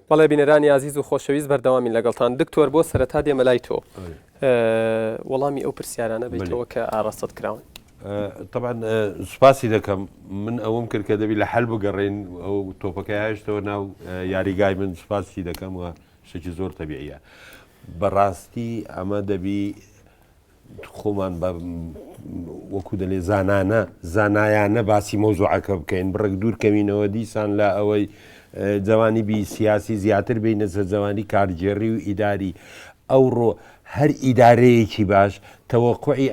بەڵێ بینەرانی عزیز و خۆشەویست بەردەوامی لەگەڵتان دکتۆر بۆ سەرەتا دێمە لای تۆ وەڵامی ئەو پرسیارانە بیتەوە کە ئاڕاستت کراون. طبعا سوپاسی دەکەم من ئەوم کرد کە دەبی لە حەل بگەڕێن ئەو تۆپەکەی هێشتەوە ناو یاریگای من سوپاسی دەکەم و شتێکی زۆر تەبیعیە. بەڕاستی ئەمە دەبی خۆمان بە وەکو دەلێ زانایانە باسی مۆزوعەکە بکەین بڕێک دوورکەوینەوە دیسان لە ئەوەی جوانی بی سیاسی زیاتر بینە سەر جوانی کارجێڕی و ئیداری ئەوڕۆ هەر ئیدارەیەکی باش تەوەقوعی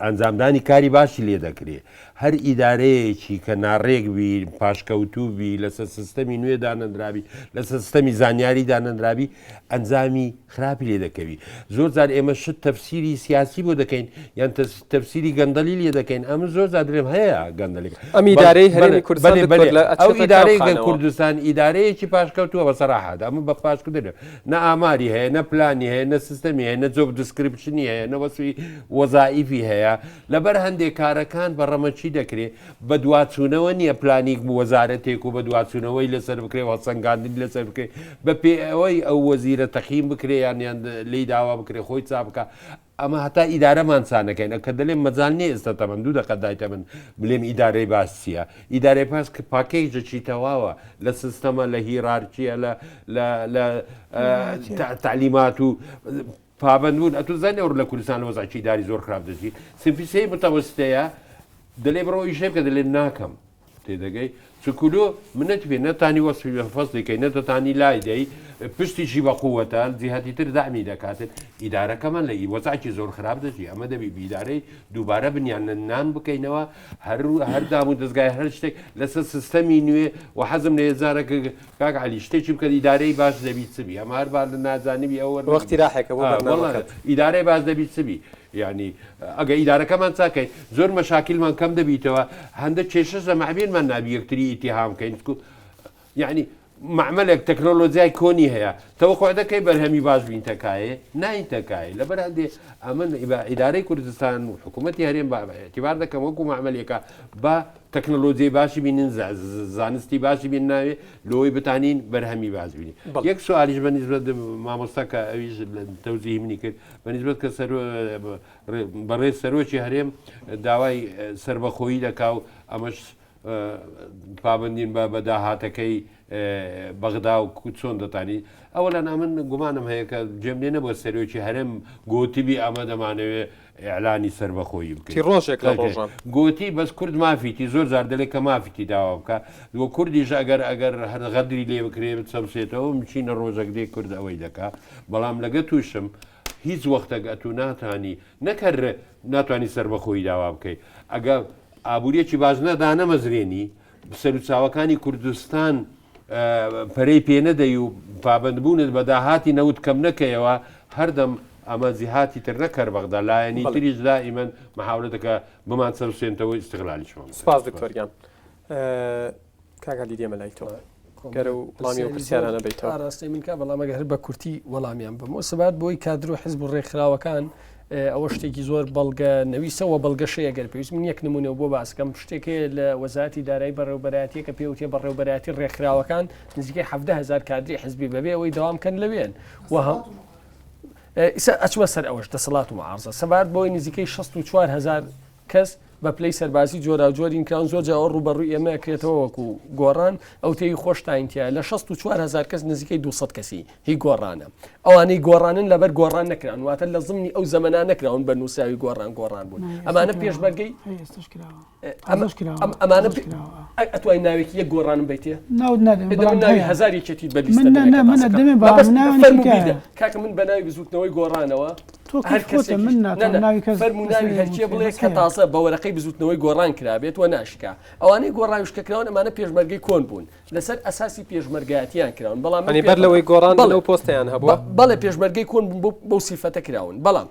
ئەنجامدانی کاری باشی لێ دەکرێت. هەر ئیدارەیەکی کە ناڕێک بی پاشکەوتوو بی لەسەر سیستەمی نوێ دانەندرابی لەسەر سیستەمی زانیاری دانەندرابی ئەنجامی خراپی لێ دەکەوی. زۆر جار ئێمە شت تەفسیری سیاسی بۆ دەکەین یان تەفسیری گەندەلی لێ دەکەین ئەمە زۆر جار درێم هەیە گەندەلێک ئەم ئیدارەی هەرێمی کوردستان ئەو ئیدارەی کوردستان ئیدارەیەکی پاشکەوتووە بە سەراحەت ئەمە بە پاشکردن نە ئاماری هەیە نە پلانی هەیە نە سیستەمی هەیە نە جۆب دیسکریپشنی هەیە نە وەسوی وەزائیفی هەیە لەبەر هەندێک کارەکان بە ڕەمەچی دەکرێت بە دواتچوونەوە نییە پلانیک وەزارەتێک و بە دواتچوونەوەی لەسەر بکرێت هەڵسەنگاندنی لەسەر بکرێت بە پێ ئەوەی ئەو وەزیرە تەخیم بکرێ یان لی داوا بکرێت خۆی چا بکە ئەمە هەتا ئیدارەمان چانەکەین کە دەڵێم مەجال نیە ئێستا تەمەن دوو دقە دایتە من بڵێم ئیدارەی باش چییە ئیدارەی پاس کە پاکەیجەکی تەواوە لە سیستەمە لە هیرارچیە لە تعلیمات و پابندبوون ئەتوزانانی ئەو لە کوردستان وەزعی داری زۆر خراپ دەچی سنفیسەی متەوەستەیە دەڵێ بڕۆ ئیشێ بکە دەڵێ ناکەم تێدەگەی چکولۆ منەت پێ نەتانی وەسفی فەس دەکەی نەتەتانی لای دەی پشتیشی بە قووەتە جیهەتی تر دامی دەکاتن ئیدارەکەمان لە وەزعی زۆر خراپ دەچی ئەمە دەبی بیدارەی دووبارە بنیان نان بکەینەوە هەردام و دەستگای هەر شتێک لەسەر سیستەمی نوێ و حەزم لە هێزارەکە کاک علی شتێکی بکە ئیدارەی باش دەبی چبی ئەمە هەر باز لە نازانیبی ئەوە وەختی ڕاحێکە ئیدارەی باز دەبی چبی ینی ئەگە ئیدارەکەمان چاکەین زۆر مەشاکیلمان کەم دەبیتەوە هەندە کێشە زەمەعبێنمان نابی یەکتری ئیتیهامکەین یعنی معمەلێک تەکنۆلۆژیای کۆنی هەیە تەوەقع دەکەی بەرهەمی باش بین تەکایە ناین تەکایە لەبەر هەندێ ئەمە ئیدارەی کوردستان و حکوومەتی هەرێم اعتیبار دەکەم وەکو معمەلێکە بە تەکنۆلۆژیای باشی بینن زانستی باشی بین ناوێ لۆی بتانین بەرهەمی باز بینی یەک سوالیش بەنسبەت مامۆستاکە ئەویش تەوزیهی منی کرد بەنسبەت کە بەڕێز سەرۆکی هەرێم داوای سربەخۆیی دەکا و ئەمەش پابندین بە داهاتەکەی بەغدا و چۆن دەتانی ئەوەلان ئەمن گومانم هەیە کە جێمێنە بۆ سەرۆکی هەرێم گوتیبی ئەمە دەمانەوێت ئێعلانی سربەخۆیی بکەیت ڕۆژێک گوتی بەس کورد مافیتی زۆر زار دەڵێت کە مافیتی داوا بکە وە کوردیش ئەگەر هەر غەدری لێ بکرێت چەمسێتەوە بچینە ڕۆژێک دێ کورد ئەوەی دەکا بەڵام لەگە تووشم هیچ وەختە ئەتو ناتانی نەکەر ناتوانانی سربەخۆیی داوا بکەیت ئەگە ئابوووریەکی باش نەدانە مەزرێنی سەرچاوەکانی کوردستان پەرەی پێ نەدەی و پابندبوونت بە داهاتی نەوت کەم نەکەیەوە هەردەم ئەمە زیهاتی تر نەکەر بەغدا لایەنی تریش دائیمەن مەحاولەتەکە بمان سەرسێنتەوە ئیستیغلالیشمان. سپاس دکتۆریان کاگالی دێمە لای تۆ گەرە و وەڵامی و پرسیارانە بیتەوە. ڕاستی من کا بەڵام ئەگەر هەر بە کورتی وەڵامیان بم سەبات بۆی کادر و حیزب و ڕێکخراوەکان ئەوە شتێکی زۆر بەڵگە نەویسەوە بەڵگەشەیە گەر پێویست من یەک نمونەوە بۆ باسکەم شتێکەیە لە وەزارەتی دارایی بەڕێوەبەرایەتیە کە پێوتێ بەڕێوەبەرایەتی ڕێکخراوەکان نزیکەی 17,000 کادری حیزبی بەبێ ئەوەی دەوامکەن لەوێن وەها ئەچوە سەر ئەوەش دەسەڵات و معارزە سەبات بۆی نزیکەی 64,000 کەس بە پلەی سەربازی جۆرا جۆرین کراون زۆر جاوە ڕوبەڕووی ئێمە کرێتەوە وەکو گۆڕان ئەو تێی خۆشتاینتیا لە 64,000 کەس نزیکەی 200 کەسی هی گۆڕانە ئەوانەی گۆڕانن لەبەر گۆڕان نەکران واتە لە زمانی ئەو زەمانە نەکراون بە نووساوی گۆڕان بوون ئەمانە پێشبەرگەی ئەمانە ئەتوای ناوێکی یەک گۆڕانم بیتێ ناوی هەزارێکێتی بەلیستە کاکە من بە ناوی بزوتنەوەی گۆڕانەوە فەرموناوی هەرکیە بڵێ کە تاسە بە وەرەقەی بزوتنەوەی گۆڕان کرابێت و ناشکا ئەوانەی گۆڕاویشکەکراون ئەمانە پێشمەرگەی کۆن بوون لەسەر ئەساسی پێشمەرگایەتیان کراون بەڵام بەر لەوەی گۆڕان لەو پۆستیان هەبووە بەڵێ پێشمەرگەی کۆن بوون بەو سیفەتە کراون بەڵام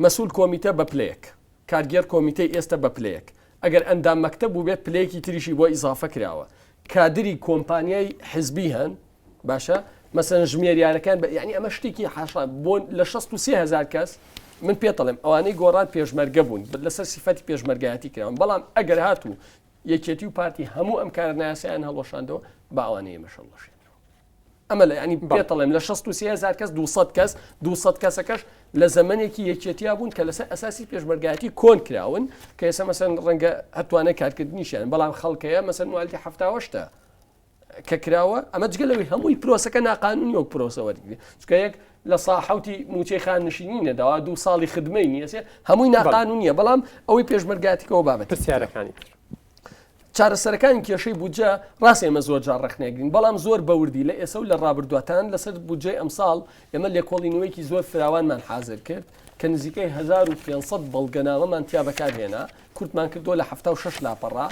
مەسئول کۆمیتە بە پلەیەک کارگێر کۆمیتەی ئێستا بە پلەیەک ئەگەر ئەندام مەکتەب بوو بێت پلەیەکی تریشی بۆ ئیزافە کراوە کادری کۆمپانیای حزبی هەن باشە مەسەن ژمێریارەکان یعنی ئەمە شتێکی حاشا بۆن لە 63,000 کەس من پێ دەڵێم ئەوانەی گۆڕان پێشمەرگە بوون لەسەر سیفەتی پێشمەرگایەتی کراون بەڵام ئەگەر هاتوو یەکێتی و پارتی هەموو ئەم کارە ناسییان هەڵۆشاندەوە باوانەیە مەشەڵەشێن ئەمە لە ینی پێتەڵێم لە 63000 کەس 200 کەسەکەش لە زەمانێکی یەکێتیا بوون کە لەسەر ئەساسی پێشمەرگایەتی کۆن کراون کە ئێستا مەسەن ڕەنگە هەتوانە کارکردنیشیان بەڵام خەڵکەیە مەسەن نواڵی هەفتاوەشتە کە کراوە ئەمە جگەلەوەی هەمووی پرۆسەکە ناقانونی وەک پرۆسەوەرگری چکە یەک لە ساحوتی موچەی خاننشینینە داوا 2 ساڵی خدمەی نیە هەمووی ناقانونیە بەڵام ئەوەی پێشمەرگاتیەوە بابەت پرسیارەکانی چارەسەرەکانی کێشەی بودجە ڕاست ئێمە زۆر جار ڕخنێگرین بەڵام زۆر بەوردی لە ئێسە و لە ڕابردواتان لەسەر بودجەی ئەمساڵ ئێمە لێکۆڵینەوەیکی زۆر فراوانمان حازر کرد کە نزیکەی 1500 بەڵگەنامەمان تیا بەکارهێنا کورتمان کردووە لە 76 لاپەڕا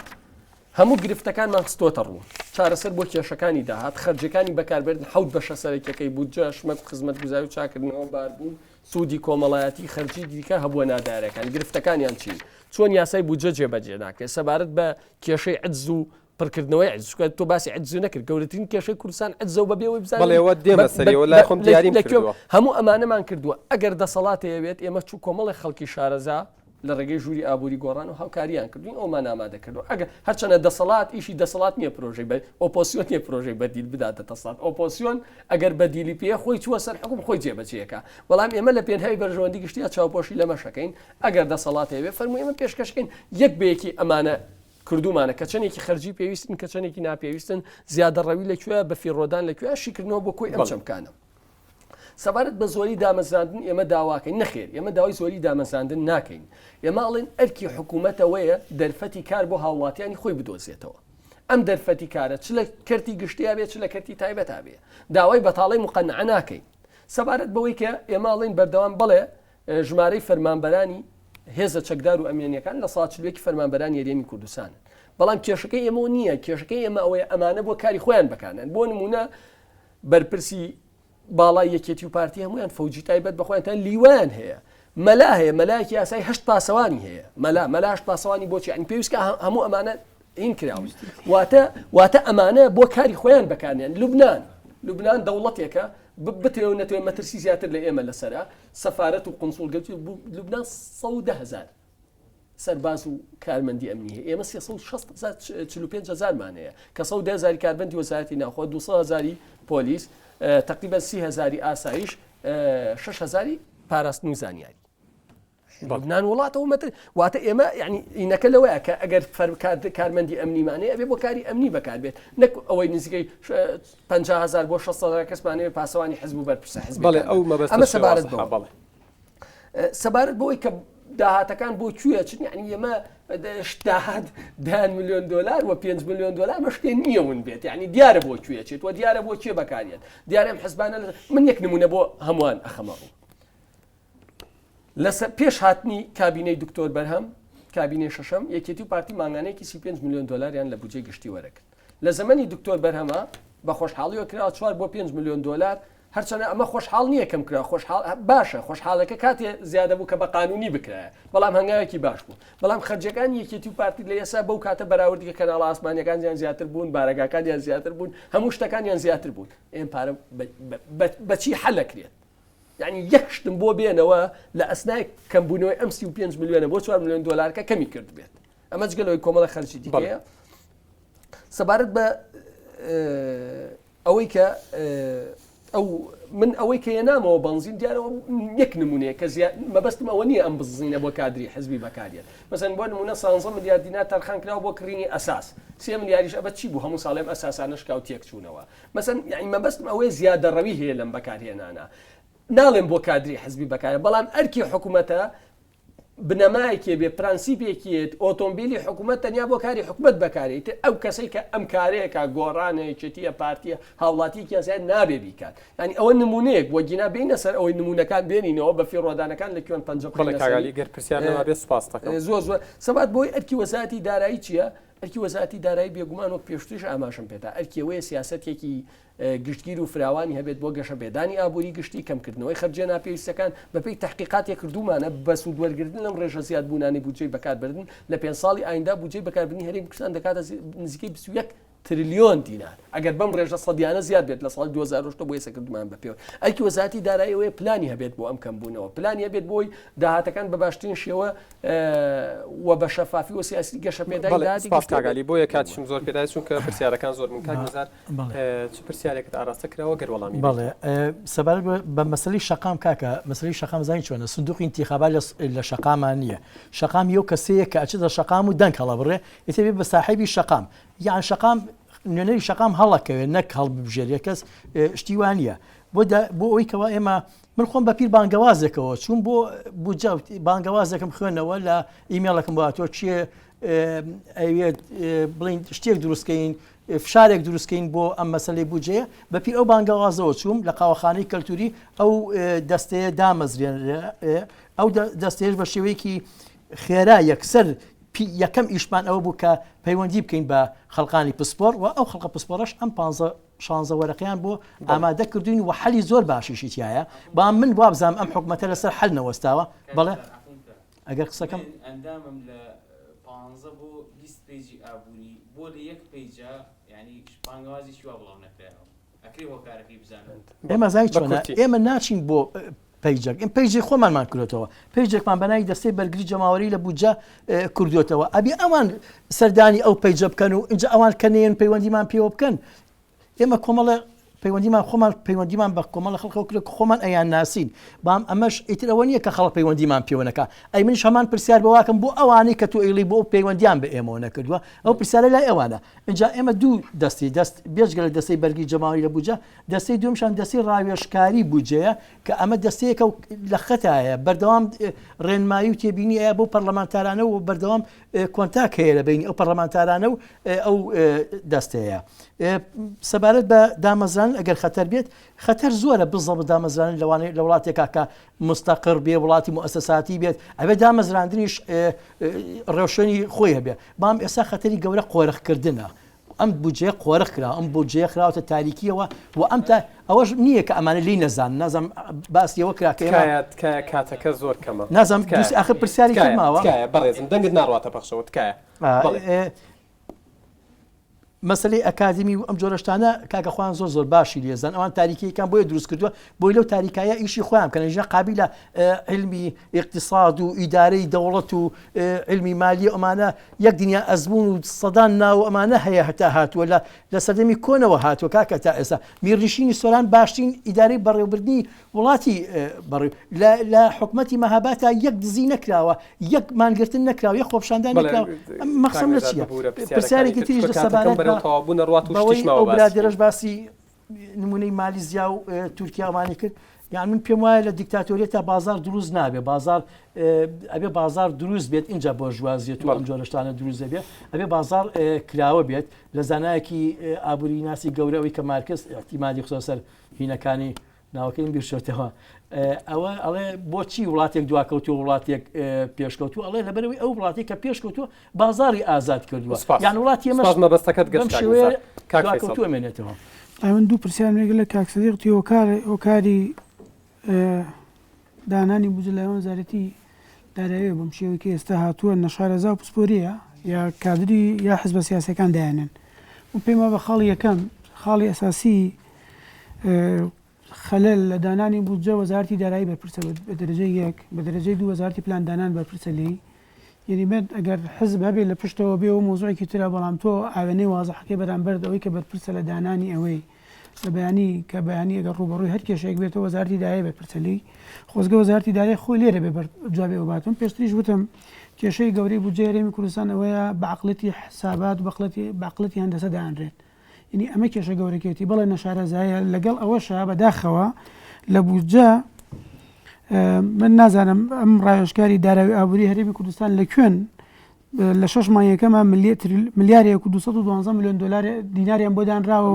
هەموو گرفتەکانمان خستۆتە ڕوو چارەسەر بۆ کێشەکانی داهات خەرجەکانی بەکاربردن 7 بەشە سەرەکیەکەی بودجە شمەت خزمەتگوزاری و چاکردنەوە باربوون سوودی کۆمەڵایەتی خەرجی دیکە هەبووە نادارەکان گرفتەکانیان چی چۆن یاسای بودجە جێبەجێ ناکرێت سەبارەت بە کێشەی عجز و پڕکردنەوەی عجزکە تۆ باسی عجز نەکرد گەورەترین کێشەی کوردستان عجزە و بەبێەوەی بزانین بەڵێەوە دێمە سەریەوە لای خۆم دیاریم کردووە هەموو ئەمانەمان کردووە ئەگەر دەسەڵاتەیەوێت ئێمە چوو کۆمەڵی خەڵکی شارەزا لە ڕێگەی ژووری ئابووری گۆڕان و هاوکاریان کردوین ئەومان ئامادە کردو ئەگە هەرچەنە دەسەڵات ئیشی دەسەڵات نییە پرۆژەی بە ئۆپۆسیۆن نیە پرۆژەی بەدیل بداتە دەسەڵات ئۆپۆسیۆن ئەگەر بەدیلی پێ خۆی چووە سەر حکوم خۆی جێبەجێەکە بەڵام ئێمە لە پێنهاوی بەرژەوەندی گشتیا چاوپۆشی لەمە شەکەین ئەگەر دەسەڵاتەیەوێ فەرمووی ئێمە پێشکەشکەین یەک بەیەکی ئەمانە کردومانە کە چەندێکی خەرجی پێویستن کە چەندێکی ناپێویستن زیادەڕەوی لەکوێ بە فیڕۆدان لەکوێ شیکردنەوە بۆ کۆی ئەم چەمکانە سەبارەت بە زۆری دامەزاندن ئێمە داواکەین نەخێر ئێمە داوای زۆری دامەزاندن ناکەین ئێمە ئەڵێن ئەرکی حکوومەتەوەیە دەرفەتی کار بۆ هاوڵاتیانی خۆی بدۆزێتەوە ئەم دەرفەتی کارە چ لە کەرتی گشتیا بێت چ لە کەرتی تایبەتا بێ داوای بەتاڵی مقەنعە ناکەین سەبارەت بەوەی کە ئێمە ئەڵێن بەردەوام بڵێ ژمارەی فەرمانبەرانی هێزە چەکدار و ئەمێنیەکان لە ساچلوێکی فەرمانبەرانی هەرێمی کوردستانن بەڵام کێشەکەی ئێمە نییە کێشەکەی ئێمە ئەوەیە ئەمانە بۆ کاری خۆیان بکانن بۆ نمونە بەرپرسی باڵای یەکێتی و پارتی هەمویان فەوجی تایبەت بەخۆیانتان لیوان هەیە مەلا هەیە مەلایەکی یاسای 8 پاسەوانی هەیە مەلا 8 پاسەوانی بۆچی ئەنی پێویستکە هەموو ئەمانە هین کراون واتە ئەمانە بۆ کاری خۆیان بکانیان لوبنان دەوڵەتێکە بتێو نەتوێ مەترسی زیاتر لە ئێمە لەسەرە سەفارەت و قونسوڵگەتی لوبنان 110,000 سەرباز و کارمەندی ئەمنی هەیە ئێمە 345,000 هەیە کە 110,000 کاربەندی وەزارەتی ناوخۆ 200,000 پۆلیس تقریبا 30,000 ئاسایش 6,000 پاراستن و زانیاری لوبنان وڵاتەوە مەتر واتە ئێمە ینی ئینەکە لەوەیە کە ئەگەر کارمەندی ئەمنیمانەیە ئەبێ بۆ کاری ئەمنی بەکاربێت نەک ئەوەی نزیکەی 50,000 بۆ 600,000 کەسمانەوە پاسەوانی حزب و بەرپرسە حزب ئەمە سەبارەت بەوەی کە داهاتەکان بۆ کوێ چن یعنی ئێمە داهات 10 میلیۆن دلار و 5 میلیۆن دلار مەشتێ نییەون بێت یعنی دیارە بۆ کوێ چێت و دیارە بۆ کوێ بەکارێت دیارە ئەم حزبانە من یەک نمونە بۆ هەمووان ئەخەمەڕوو لەسەر پێش هاتنی کابینەی دکتۆر بەرهەم کابینەی شەشەم یەکێتی و پارتی ماگانەیەکی 35 میلیۆن دلاریان لە بودجەی گشتی وەرەگرت لە زەمەنی دکتۆر بەرهەمە بە خۆشحاڵیەوە کرا 4 بۆ 5 میلیۆن دلار هەرچەنە ئەمە خۆشحاڵ نییە کەم کرا باشە خۆشحاڵەکە کاتێ زیادە بوو کە بە قانونی بکرایە بەڵام هەنگاوێکی باش بوو بەڵام خەرجەکان یەکێتی و پارتی لە ئێستا بەو کاتە بەراوردیکە کەناڵ ئاسمانیەکان زیاتر بوون بارەگاکانیان زیاتر بوون هەموو شتەکانیان زیاتر بوون ئێم پارە بەچی حەلەکرێت یعنی یەکشتم بۆ بێنەوە لە ئەسنای کەمبوونەوەی ئەم 35 میلیۆنە بۆ 4 میلیۆن دلارکە کەمی کرد بێت ئەمە جگەلەوەی کۆمەڵە خەرجی دیکەیە سەبارەت بە ئەوەی کە من ئەوەی کە هێنامەوە بەنزین دیارەوە یەک نمونەیە کە مەبەستم ئەوە نییە ئەم بزینە بۆ کادری حزبی بەکارێت مەسەن بۆ نمونە 16 میلیارد دینار تەرخانکراوە بۆ کڕینی ئەساس 3 میلیاریش ئەبەت چی بوو هەموو ساڵێم ئەساسانە شکاو تێک چوونەوە مەسەن یعنی مەبەستم ئەوەی زیادەڕەوی هەیە لەم بەکارهێنانە ناڵێم بۆ کادری حزبی بەکارێت بەڵام ئەرکی حکوومەتە بنەمایەکێ بێ پرانسیپێکیت ئۆتۆمبیلی حکوومەت تەنیا بۆ کاری حکوومەت بەکارێت ئەو کەسەی کە ئەم کارەیەکە گۆڕانەیەکێتیە پارتیە هاوڵاتیکیان زیاد نابێ بیکات ینی ئەوە نمونەیەک بۆ گینا بینە سەر ئەوەی نمونونەکان بێنینەوە بە فیڕۆدانەکان لە کوێن پەنج زۆر سەبات بۆی ئەرکی وەزارەتی دارایی چییە؟ ئەرکی وەزارەتی دارایی بێگومان وەک پێشتریش ئاماژەم پێێتا ئەرکیەوەیە سیاسەتێکی گشتگیر و فراوانی هەبێت بۆ گەشە بێدانی ئابووری گشتی کەمکردنەوەی خەرجە ناپێویستەکان بەپێی تحقیقاتێک کردومانە بە سوودوەرگرتن لەم ڕێژە زیادبوونانی بودجەی بەکاربردن لە 5 ساڵی ئایندا بودجەی بەکاربردنی هەرێمی کوردستان دەکاتە نزیکەی 21 تریلیۆن دینار ئەگەر بەم ڕێژە سەدیانە زیاد بێت لە ساڵ 2010 بۆ سەکردمان بە پێوە ئەیکی وەزارەتی داراییەوەی پلانی هەبێت بۆ ئەم کەمبوونەوە پلانی هەبێت بۆی داهاتەکان بە باشترین شێوە و بە شەفافی و سیاسی گەشە پێداگالی بۆ یە کاتیشم زۆر پێدای چونکە پرسیارەکان زۆر من کاکزار چ پرسیارێکت ئاراستە کراوە گەر وەڵامی بەڵێ سەبار بە مەسەلی شەقام کاکە مەسەلی شەقام زانین چۆنە سندوقی انتیخابات لە شەقامان نییە شەقام یەو کەسەیە کە ئەچێتە شەقام و دەنگ هەڵەبڕێ ئێتە بە ساحیبی شەقام یان شەقام نوێنەری شەقام هەڵەکەوێت نەک هەڵبژێریە کەس شتیوانە بۆ ئەوەی کەوا ئێمە من خۆم بە پیر بانگەوازێکەوە چوون بۆ بجا بانگەوازێکم خوێنەوە لە ئیمێڵەکەم باتۆ چیە ئەوێت بڵین شتێک دروستکەین فشارێک دروستکەین بۆ ئەم مەسەلەی بجێ بە پیر ئەو بانگەوازەوە چووم لە قاوەخانەی کەلتوری ئەو دەستەیە دامەزرێن ئەو دەستێش بە شێوەیەکی خێرا یەکسەر یەکەم ئیشمان ئەوە بوو کە پەیوەندی بکەین بە خەڵقانی پسپۆر و ئەو خەڵقە پسپۆرەش ئەم 15 وەرەقیان بۆ ئامادە کردوین و حەلی زۆر باشیشی تایە با من وابزانم ئەم حکومەتە لەسەر حەل نەوەستاوە بەڵێ ئەگەر قسەکەم ئەندامم لە 15 بۆ 20 پیجی ئابووری بۆ لە یەک پیجە یعنی پانگەوازیشی وا بڵاو نەکرایەوە ئەکرێ بۆ کارەکەی بزانن ئێمە زای چۆنە ئێمە ناچین بۆ پیجێک ئەم پیجی خۆمانمان کردێتەوە پیجێکمان بەناوی دەستەی بەرگری جەماوەری لە بوجە کردوێتەوە ئەبێ ئەوان سەردانی ئەو پیجە بکەن و اینجا ئەوان کەنێن پەیوەندیمان پێوە بکەن ئێمە کۆمەڵە پەیوەندیمان خۆمان پەیوەندیمان بە کۆمەڵە خەڵکەوە کرد خۆمان ئەیان ناسین بام ئەمەش ئیتر ئەوە نییە کە خەڵک پەیوەندیمان پێوەنەکە ئەی منش هەمان پرسیار بەواکەم بۆ ئەوانەی کە تو ئەیڵی بۆ پەیوەندیان بە ئێمەوە نەکردووە ئەو پرسیارە لای ئەوانە اینجا ئێمە دوو دەستی دەست بێژگە لە دەستەی بەرگری جەماوەری لە بوجە دەستەی دومشان دەستی ڕاوێژکاری بوجەیە کە ئەمە دەستەیەکە لە خەتایە بەردەوام ڕێنمایی و تێبینی ئەیە بۆ پەرلەمانتارانە و بەردەوام کۆنتاک هەیە لە بینی ئەو پەرلەمانتارانە و ئەو دەستەیە سەبارەت بە دامەزران ئەگەر خەتەر بێت خەتەر زۆرە بزە بە دامەزرانی لەوانەیە لە وڵاتێکا کە مستەقر بێ وڵاتی مؤسساتی بێت ئەبێ دامەزراندنیش ڕێوشێنی خۆی هەبێ بام ئێستا خەتەری گەورە قۆرەخکردنە ئەم بودجێ قۆرەخ کرا ئەم بودجێ خراوەتە تاریکیەوە و ئەم تا ئەوەش نییە کە ئەمانە لی نەزان نازم باسیەوە کراکە کاتەکە زۆر کەمە نازم ئاخر پرسیاری ماوە بەڕێزم دەنگت ناڕاتە پەخشەوە تکایە مەسلەی ئەکادمی و ئەم جۆرەشتانە کاکەخوان زۆر باشی لێزان ئەوان تاریکیەکان بۆیە دروست کردووە بۆی لەو تاریکایە ئیشی خۆیان کە نەژە قابلە علمی اقتصاد و ئیدارەی دەوڵەت و علمی مالی ئەمانە یەک دنیا ئەزمون و سەدان ناو ئەمانە هەیە هەتا هاتووە لە سەردەمی کۆنەوە هاتووە کاکە تا ئێستا میرنشینی سۆران باشترین ئیدارەی بەڕێوەبردنی وڵاتی لە حکومەتی مەهاباتە یەک دزی نەکراوە یەک مانگرتن نەکراوە یەک خۆپشاندان نەکراوە مەقسەم لە چییە پرسیارێکی تریش لە سەبارەت ئەو برادێرەش باسی نمونەی مالیزیا و تورکیاوانی کرد یان من پێم وایە لە دیکتاتۆریەتە بازار دروست نابێ بازار ئەبێ بازار دروست بێت اینجا بۆ ژوازیێت و ئەم جۆرەشتانە دروست دەبێت ئەبێ بازار کراوە بێت لە زانایەکی ئابووری ناسی گەورەوەی کە مارکس احتیمالی خۆ سەر هینەکانی ناوەکەی بیرشێتەوە ئەوە ئەڵێ بۆچی وڵاتێک دواکەوتووە وڵاتێک پێشکەوتووە ئەڵێ لەبەرەوەی ئەو وڵاتی کە پێشکەوتووە بازاری ئازاد کردووە یان وڵاتی مەبەستەکەت گەشتێنێتەوە من دوو پرسیار لەگەڵ لە کاکسەدیقی هۆکاری دانانی بوجلایەوە وەزارەتی دارایی بەم شێوەیەکی ئێستا هاتووە نەشارەزا و پسپۆریە یا کادری یا حزبە سیاسەکان دایانن و پێیمە بە خاڵی یەکەم خاڵی ئەساسی خەلەل لە دانانی بودجە وەزارەتی دارایی بەرپرسە بە دەرەجەی یەک بە دەرەجەی دوو وەزارەتی پلان دانان بەرپرسە لێی یعنی بێت ئەگەر حزب هەبێت لە پشتەوە بێ و مۆزوعێکی ترە بەڵام تۆ ئاوێنەی وازەحەکەی بەرامبەر ئەوەی کە بەرپرسە لە دانانی ئەوەی لە بەیانی کە بەیانی ئەگەر ڕوبەڕووی هەر کێشەیەک بێتەوە وەزارەتی دارایی بەرپرسە لێی خۆزگە وەزارەتی دارایی خۆی لێرە بێ جوابێ وباتم پێشتریش وتم کێشەی گەورەی بودجە هەرێمی کوردستان ئەوەیە بەعقڵەتی حسابات و بەعقڵەتی هەندەسە دایانرێت یعنی ئەمە کێشە گەورەکێتی بەڵێ نەشارەزایە لەگەڵ ئەوەشە بەداخەوە لە بودجە من نازانم ئەم ڕایۆژکاری داراوی ئابووری هەرێمی کوردستان لە کوێن لە 6 مانگەکەمە ملیارێک و 212 میلیۆن دلار دیناریان بۆ دانراوە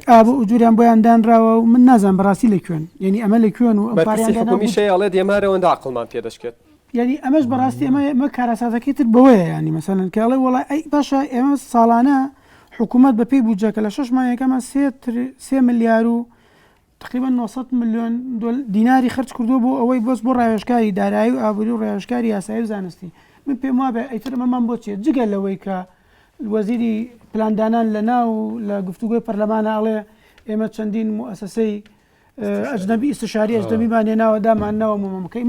و ئوجوریان بۆیان دانراوە و من نازانم بەڕاستی لە کوێن یعنی ئەمە لە کوێن و ئەڵێ دێمارەوەندا عقڵمان پێدەشکێت یعنی ئەمەش بەڕاستی ئەمە کارەسازەکەی تر بەوەیە ینی مەسەلەن کە ئەڵێ وەڵای ئەی باشە ئێمە ساڵانە حکوومەت بەپێی بودجەکە لە 6 مانگەکەمە 3 ملیار و تقریبا 900 میلیۆن دیناری خرج کردو بۆ ئەوەی بەس بۆ ڕایۆژکاری دارایی و ئابووری و ڕایۆژکاری یاسایی و زانستی من پێم وابێ ئەیتر ئەمەمان بۆ چێت جگە لەوەی کە وەزیری پلاندانان لە ناو لە گفتوگۆی پەرلەمانە ئەڵێ ئێمە چەندین مؤسسەی ئەجنەبی ئیستشاری ئەجنەبیمان هێناوە دامانەوە مەمەکەی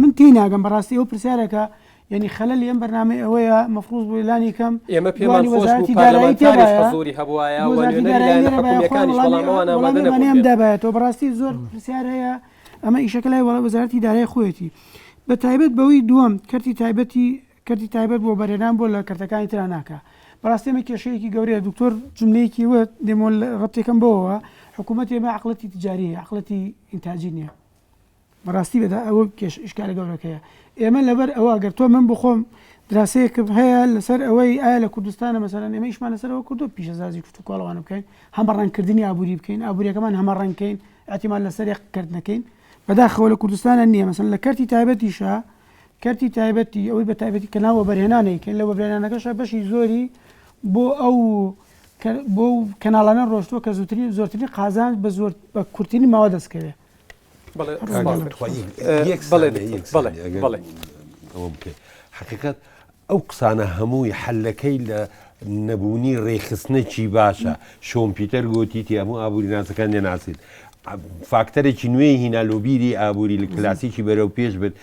من تی ناگەم بەڕاستی ئەو پرسیارێکە یعنی خەلەل ئەم بەرنامە ئەوەیە مەفروض بۆ ئێلانی کەم ئێمە پێمان خۆش بوو پارلەمانتاریش حەزوری هەبوایە و نوێنەری لایەنە حکوومیەکانیش بەڵامەوە ئامادە نەبوون دابێتەوە بەڕاستی زۆر پرسیار هەیە ئەمە ئیشەکە لای وەزارەتی دارایی خۆیەتی بە تایبەت بەوەی دووەم کەرتی تایبەت بۆ بەرهێنان بۆ لە کەرتەکانی ترا ناکە بەڕاستی ئەمە کێشەیەکی گەورەیە دکتۆر جملەیەکی وت دێمە ڕەبتێکم بەوەوە حکوومەت ئێمە عقڵەتی تجاریە عقڵەتی ئینتاجی نییە بەڕاستی بەدا ئەوە ئیشکالە گەورەکەیە ئێمە لەبەر ئەوە ئەگەر تۆ من بخۆم دراسەیەکم هەیە لەسەر ئەوەی ئایا لە کوردستانە مەسەلەن ئێمە ئیشمان لەسەرەوە کردو پیشەسازی کۆڵەوانە بکەین هەمەڕەنگکردنی ئابووری بکەین ئابوووریەکەمان هەمەڕەنگکەین ئەتیمان لەسەر یەککردنەکەین بەداخەوە لە کوردستانە نییە مەسەن لە کەرتی تایبەتیشە کەرتی تایبەتی ئەوەی بە تایبەتی کە ناوە بەرهێنانێکین لە بەرهێنانەکەشە بەشی زۆری بۆ ئەو بۆ کەناڵانە ڕۆشتووە کە زۆرترین قازان بە کورتترینی ماوە دەستکەوێت حقیقت ئەو قسانە هەمووی حلەکەی لە نەبوونی ڕێخستنەکی باشە شۆمپیتەر گوتیتی هەموو ئابووری ناسەکان دێناسیت فاکتەرێکی نوێی هینالۆبیری ئابووری لە کلاسیکی بەرەو پێش بێت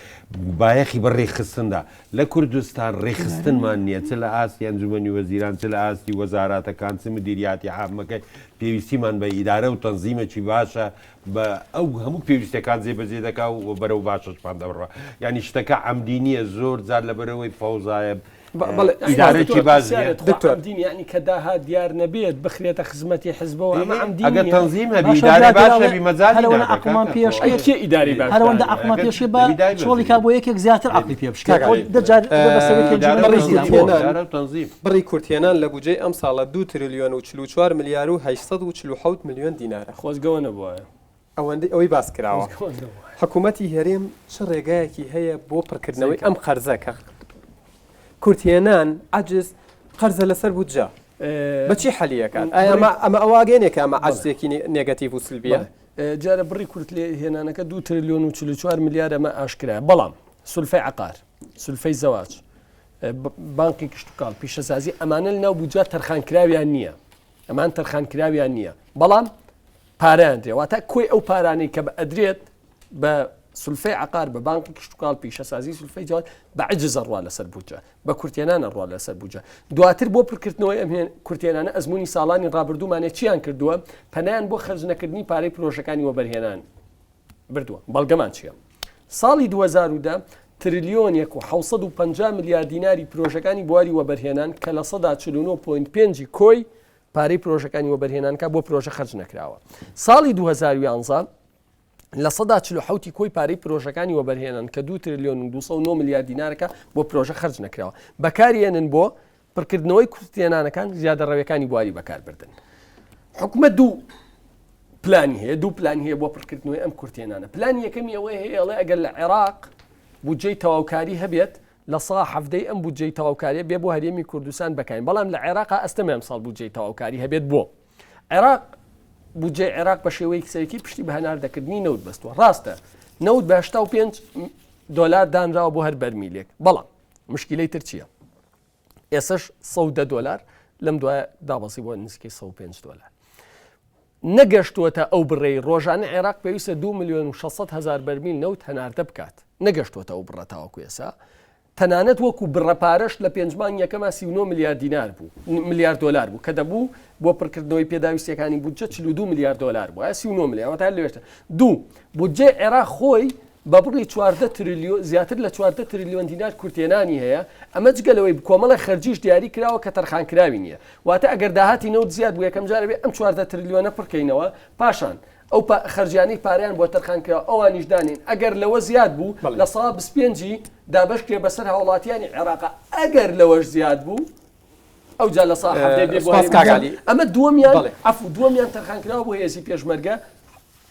بایەخی بە ڕێخستندا لە کوردستان ڕێخستنمان نییە چ لە ئاستی ئەنجومەنی وەزیران چ لە ئاستی وەزاراتەکان چ مدیریاتی عامەکەی پێویستیمان بە ئیدارە و تەنزیمێکی باشە بە ئەو هەموو پێویستەکان جێبەجێ دەکا و بەرەو باشەشمان دەبڕە ینی شتەکە عەمدی نییە زۆر جار لە بەرەوەی فەوزایە ئیدارەی باش دکتۆر ینی کە داها دیار نەبێت بخرێتە خزمەتی حزبەوە ئەمە عەمدی ئەگەر تەنزیم هەبی ئیدارە باشە بی مەجالی عقڵمان پێش کێ ئیداری باش هەرەوەندە عقڵمان پێشێ بە چۆڵی کا بۆ یەکێک زیاتر عقلی پێ بشکێت بڕی کورتێنان لە بودجەی ئەم ساڵە 2 تریلیۆن و 44 ملیار و 847 میلیۆن دینارە خۆزگەوە نەبووە ئەوەندەی ئەوەی باس کراوە حکوومەتی هەرێم چ ڕێگایەکی هەیە بۆ پڕکردنەوەی ئەم قەرزەکە کورتێنان عجز قەرزە لەسەر بودجە بەچی حەلیەکان ئەمە ئەواگەێنێکە ئەمە عجزێکی نێگەتیڤ و سلبیە جارە بڕی کورت لێ هێنانەکە 2 تریلیۆن و 44 ملیار ئەمە ئاشکرا بەڵام سولفەی عقار سولفەی زەواج بانکی کشتتوکاڵ پیشەسازی ئەمانە لە ناو بودجە تەرخانکراویان نییە ئەمان تەرخانکراویان نییە بەڵام پارەیان درێواتە کۆی ئەو پارانەی کە بە ئەدرێت بە سولفەی عقار بە بانکی کشتتوکاڵ پیشەسازی سولفەی جوات بە عجزە ڕوا لەسەر بودجە بە کورتێنانە ڕوا لەسەر بودجە دواتر بۆ پڕکردنەوەی ئەم کورتێنانە ئەزمموی ساڵانی ڕابردوومانێ چیان کردووە پەنیان بۆ خەرجنەکردنی پارەی پرۆژەکانی وەبەرهێنان بردووە بەڵگەمان چییە ساڵی 2010 تریلیۆن 650 میلیار دیناری پرۆژەکانی بواری وەبەرهێنان کە لە 149.5 کۆی پارەی پرۆژەکانی وەبەرهێنانکە بۆ پرۆژە خەرج نەکراوە ساڵی 2011 لە 147 کۆی پارەی پرۆژەکانی وەبەرهێنان کە 2 تریلیۆن و 209 میلیار دینارەکە بۆ پرۆژە خەرج نەکراوە بەکارهێنن بۆ پڕکردنەوەی کورتێنانەکان زیادە ڕەوەکانی بواری بەکاربردن حکومەت دوو پلانی هەیە دوو پلان هەیە بۆ پڕکردنەوەی ئەم کورتێنانە پلانی یەکەمی ئەوەی هەیەڵێ ئەگەر لە عێراق بودجەی تەواوکاری هەبێت لە سا هەفتەی ئەم بودجەی تەواوکاریە بێ بۆ هەرێمی کوردستان بکەین بەڵام لە عێراقا ئەستەمە ئەمساڵ بودجەی تەواوکاری هەبێت بۆ عێراق بودجەی عێراق بە شێوەیە کسێکی پشتی بە هەناردەکردنی نەوت بەستووە ڕاستە نەوت بە 85 دلار دانراوە بۆ هەر بەرمیلێک بەڵام مشکلەی تر چییە ئێسش 110 دلار لەم دوایە دابەسی بۆ نزیکەی 105 دلار نەگەشتووەتە ئەو بڕێی ڕۆژانە عێراق پێویستە 2 ملیۆن و 600 هزار بەرمیل نەوت هەناردە بکات نەگەشتووەتە ئەو بڕە تاوەکو ئێسا تەنانەت وەکو بڕەپارەش لە پێنجمان یەکەمە 39 میلیار دینار بوو میلیارد دلار بوو کە دەبوو بۆ پڕکردنەوەی پێداویستیەکانی بودجە 42 میلیارد دلار بوو 39 میلیارد تا لێشتە دوو بودجێ عێراق خۆی بە بڕی 14 تریلیۆن زیاتر لە 14 تریلیۆن دینار کورتێنانی هەیە ئەمە جگەلەوەی کۆمەڵە خەرجیش دیاری کراوە کە تەرخانکراوی نییە واتە ئەگەر داهاتی نەوت زیاد بوو یەکەم جارە بێ ئەم 14 تریلیۆنە پڕکەینەوە پاشان ئەو خەرجیانەی پاریان بۆ تەرخانکراوە ئەوانیش دانین ئەگەر لەوە زیاد بوو لە ساڵ 25 دابش کرێ بەسەر هاوڵاتیانی عێراقا ئەگەر لەوەش زیاد بوو ئەو جا لە ساڵ ئەمە دووەمیان ئەفو دووەمیان تەرخانکراوە بۆ هێزی پێشمەرگە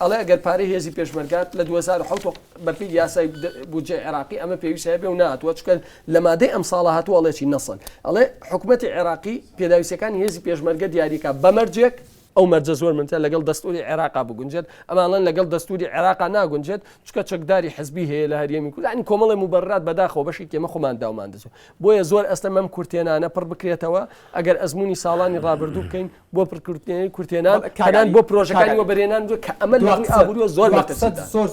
ئەڵێ ئەگەر پارەی هێزی پێشمەرگات لە 2010 بەرپی یاسای بودجێ عێراقی ئەمە پێویستە بێ و نهاتوە چکە لە مادەی ئەم ساڵە هاتووە ئەڵێکی نەسڵ ئەڵێ حکوومەتی عێراقی پێداویستەکانی هێزی پێشمەرگە دیاریکە بەمەرجێک ئەو مەرجە زۆر منتە لەگەڵ دەستوری عێراقا بگونجێت ئەمانڵەن لەگەڵ دەستوری عێراقا ناگونجێت چکە چەکداری حزبی هەیە لە هەریەمی کورد ینی کۆمەڵی مبەررات بەداخەوە بەشی ئێمە خۆمان داومان دەچێت بۆیە زۆر ئەستە مەم کورتێنانە پڕ بکرێتەوە ئەگەر ئەزمموی ساڵانی ڕابردوو بکەین بۆ پڕکردنی کورتێنان کاران بۆ پرۆژەکانی وەبەرێنان کە ئەمە ئابووری زۆر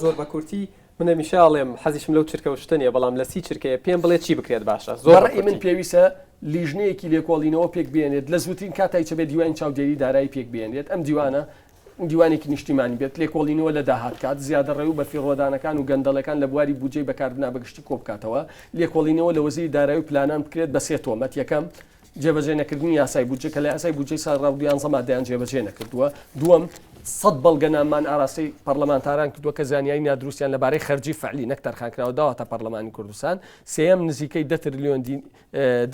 زۆر بە کورتی منە میشاڵێم حەزیشم لەو چرکە شتنیە بەڵام لە سی چرکەیە پێم بڵێ چی بکرێت باشە زۆر من پێویستە لیژنەیەکی لێکۆڵینەوە پێک بێنێت لە زووترین کاتای چەبێت دیوانی چاودێری دارایی پێک بێنێت ئەم دیوانە دیوانێکی نیشتیمانی بێت لێکۆڵینەوە لە داهات کات زیادە ڕێ و بەفی ڕۆدانەکان و گەندەڵەکان لە بواری بودجەی بەکاردنا بەگشتی کۆ بکاتەوە لێکۆڵینەوە لە وەزیری دارایی و پلانان بکرێت بە سێ تۆمەت یەکەم جێبەجێ نەکردنی یاسای بودجە کە لە یاسای بودجەی سال ڕابردویان زەمادەیان جێبەجێ نەکردووە دووەم 100 بەڵگەناممان ئاراستەی پەرلەمانتاران کردووە کە زانیاری نادروستیان لەبارەی خەرجی فعلی نەک تەرخانکراوە داواتە پەرلەمانی کوردستان سێەم نزیکەی 10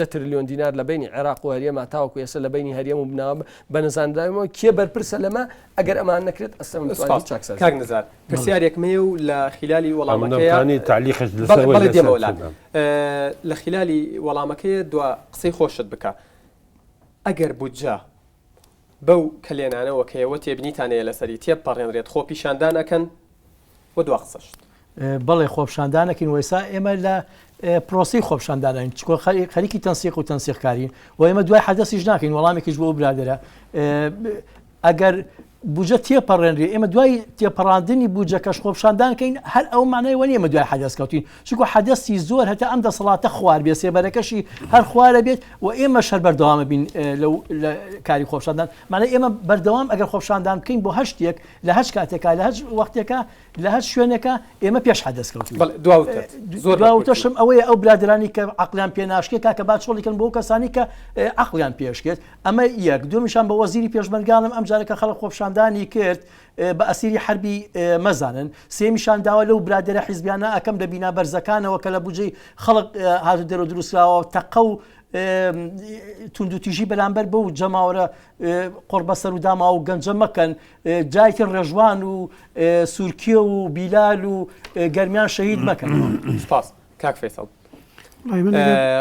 تریلیۆن دینار لە بینی عێراق و هەریەما تاوەکو ئێستا لە بینی هەریەم و بناوە بە نەزاندراوەوە کێ بەرپرسە لەمە ئەگەر ئەمان نەکرێت ئەستە کاک نزار پرسیارێکمەیە و لە خلالی وەڵامەکەی تعلیقش لە خلالی وەڵامەکەی دو قسەی خۆشت بکە ئەگەر بودجە بەو کلێنانەوە کەەوە تێبنیتانەیە لەسەری تێپەڕێنرێت خۆ پیشاندانەکەن بۆ دو قسەشت بەڵێ خۆپشاندانەکەین وەسا ئێمە لە پرۆسی خۆپشاندانین چکۆ خەریکی تەنسیق و تەنسیقکارین و ئێمە دوای حەدەسیش ناکەین وەڵامێکیش بۆ برادرە ئەگەر بودجە تێپەڕێنری ئێمە دوای تێپەڕاندنی بودجەکەش خۆپشاندانکەین هەر ئەو مانای وە نیە ئێمە دوای حەدەس کەوتین چکۆ حەدەستی زۆر هەتا ئەم دەسەڵاتە خوار بێ سێبەرەکەشی هەر خوارە بێت و ئێمە شەر بەردەوامە بین لە کاری خۆپشاندان مانای ئێمە بەردەوام ئەگەر خۆپشاندان بکەین بۆ هەر شتێک لە هەر کاتێکا لە هەر وەختێکە لە هەر شوێنێکە ئێمە پێش حەدەس کەوتین دواتەشم ئەوەیە ئەو برادرانی کە عقلیان پێ ناشکێت کاکە با چۆڵیکەن بۆ کەسانی کە عقلیان پێشکێت ئەمە یەک دومیشان بە وەزیری پێشمەرگاڵم ئەم جارێکە خەڵک خۆپشاندانی کرد بە ئەسیری حربی مەزانن سێمیشان داوە لەو برادرە حیزبیانە ئەەکەم لە بینا بەرزەکانەوە کە لە بودجەی خەڵک هاتو دەرە دروستراوە تەقە و توندوتیژی بەرامبەر بە و جەماوەرە قۆڕبەسەر و داما و گەنجە مەکەن جایتر ڕێژوان و سورکیە و بیلال و گەرمیان شەهید مەکەن سپاس کاک فەیسەڵ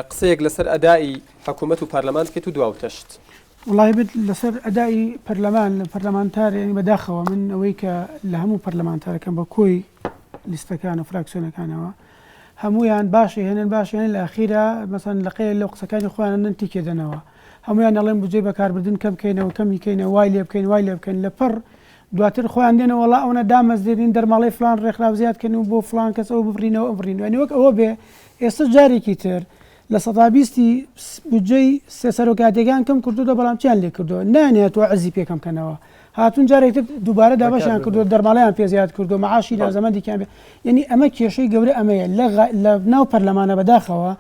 قسەیەک لەسەر ئەدای حکوومەت و پارلەمان بکەیت و دواوتەشت وڵای بێت لەسەر ئەدای پەرلەمان لە پەرلەمانتارێنی بەداخەوە من ئەوەی کە لە هەموو پەرلەمانتارەکەم بە کۆی لیستەکان و فراکسیۆنەکانەوە هەمویان باشی هێنن باشیێن لە ئەخیرا مەسەن لەقەیە لەو قسەکانی خۆیان نتیکێدەنەوە هەمویان دەڵێن بودجەی بەکاربردن کەم بکەینەوە کەمی بکەینەوە وای لێ بکەین وای لێ بکەین لە پڕ دواتر خۆیان دێنەوە وڵا ئەوە دامەزدێنین دەرماڵی فلان ڕێکخراو زیادکەن و بۆ فلان کەس ئەو بفرینەوە ئەفرین وێنی وەک ئەوە بێ ئێستا جارێکی تر لە 120 بودجەی سەرۆکاتێکان کەم کردووە بەڵام چیان لێ کردووە نانێتەوە عەزی پێکەم کەنەوە هاتون جارێکتر دووبارە دابەشیان کردو دەرماڵیان پێ زیاد کردو مەعاشی لازەمەندێکیان بێ یعنی ئەمە کێشەی گەورە ئەمەیە لە ناو پەرلەمانە بەداخەوە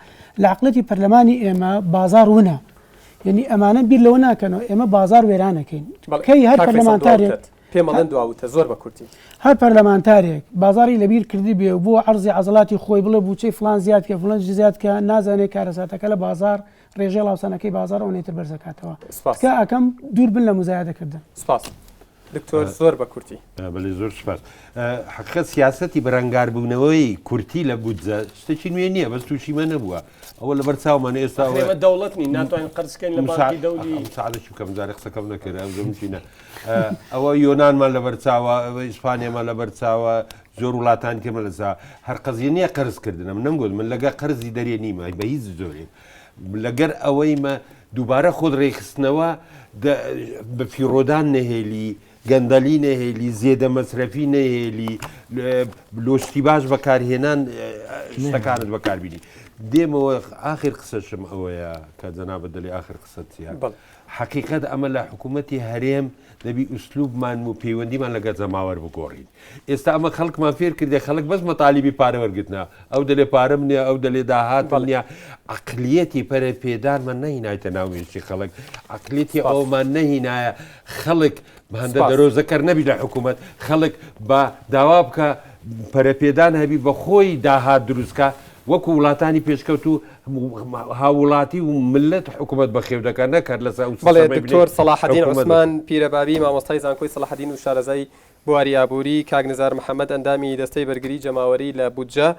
لە عقلەتی پەرلەمانی ئێمە بازار ونە یعنی ئەمانە بیر لەوە ناکەنەوە ئێمە بازار وێرانەکەین کەی هەر پەرلەمانتارێک پێمەڵەن دواوتە زۆر بە کورتی هەر پەرلەمانتارێک بازاری لەبیر کردی بێ و بۆ عەرزی عەزەڵاتی خۆی بڵێ بچەی فلان زیاد کە فلان زیاد کە نازانێت کارەساتەکە لە بازار ڕێژەی لاوسانەکەی بازار ئەوەیتر بەرزەکاتەوە کە ئەەکەم دوور بن لە مزایدەکردن سپاس دکتۆر زۆر بە کورتی بەڵێ زۆر سپاس حقیقەت سیاسەتی بەرەنگاربوونەوەی کورتی لە بودجە شتێکی نوێ نییە بەس تووشیمە نەبووە ئەوە لە بەرچاومانە ئێستا دەوڵەتنی ناتوانین قرسکەین لە بانکی دەولی ساعدێکی بکەم جارێ قسەکەم نەکرد ئەوچینە ئەوە یۆنانمان لە بەرچاوە ئیسپانیامان لە بەرچاوە زۆر وڵاتان کەمە لەسا هەر قەزیە نییە قرسکردنە من نەمگوت من لەگە قەرزی دەرێ نیمە بە هیچ زۆرێ لەگەر ئەوەیمە دووبارە خۆت ڕێخستنەوە بە فیڕۆدان نەهێلی گەندەلی نەهێلی زێدە مەسرەفی نەهێلی لۆستی باش بەکارهێنان شتەکانت بەکاربیێنی دێمەوە ئاخر قسەشم ئەوەیە کە جەنابەت دەڵێ ئاخر قسەچیە حقیقەت ئەمە لە حکوومەتی هەرێم دەبی ئوسلوبمان و پەیوەندیمان لەگە جەماوەەر بگۆڕین ئێستا ئەمە خەڵکمان فێر کردێ خەڵک بەس مەتالیبی پارە وەرگتنا ئەو دەلێ پارەم نییە ئەو دەلێ داهات نیە عقلیەتی پەرە پێدانمان نەهینایتە ناوێشتی خەڵک عقلیەتی ئەومان نەهینایە خەڵک هەندە دەرۆزەکەر نەبی لە حکوومەت خەڵک بە داوا بکە پەرەپێدان هەبی بە خۆی داهات دروستکە وەکو وڵاتانی پێشکەوت و هاوڵاتی و ملت حکوومەت بەخێو دەکات نەکات لەسەر بەڵێ دکتۆر سەلاحەدین عوسمان پیرەبابی مامۆستای زانکۆی سەلاحەدین و شارەزای بواری ئابووری کاک نزار محەممەد ئەندامی دەستەی بەرگری جەماوەری لە بودجە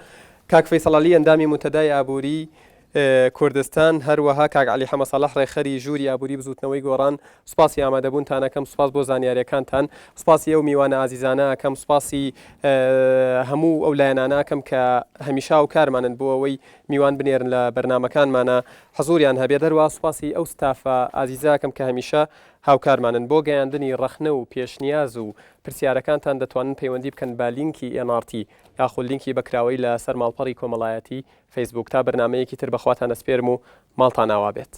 کاک فەیسەڵ عەلی ئەندامی منتەدای ئابووری کوردستان هەروەها کاک علی حەمە ساڵح ڕێخەری ژووری ئابووری بزوتنەوەی گۆڕان سوپاسی ئامادەبوونتانەکەم سوپاس بۆ زانیاریەکانتان سوپاسی ئەو میوانە ئازیزانە ئەکەم سوپاسی هەموو ئەو لایەنانەکەم کە هەمیشا و کارمانن بۆ ئەوەی میوان بنێرن لە بەرنمەکانمانە حەزوریان هەبێ دەروە سوپاسی ئەو ستافە ئازیزاکەم کە هەمیشە هاوکارمانن بۆ گەیاندنی ڕەخنە و پێشنیاز و پرسیارەکانتان دەتوانن پەیوەندی بکەن با لینکی NRT یاخود لینکی بەکراوەی لە سەر ماڵپەڕی کۆمەڵایەتی فەیسبوک تا بەرنمەیەکی تر بەخواتان ئەسپێرم و ماڵتان ئاوا بێت.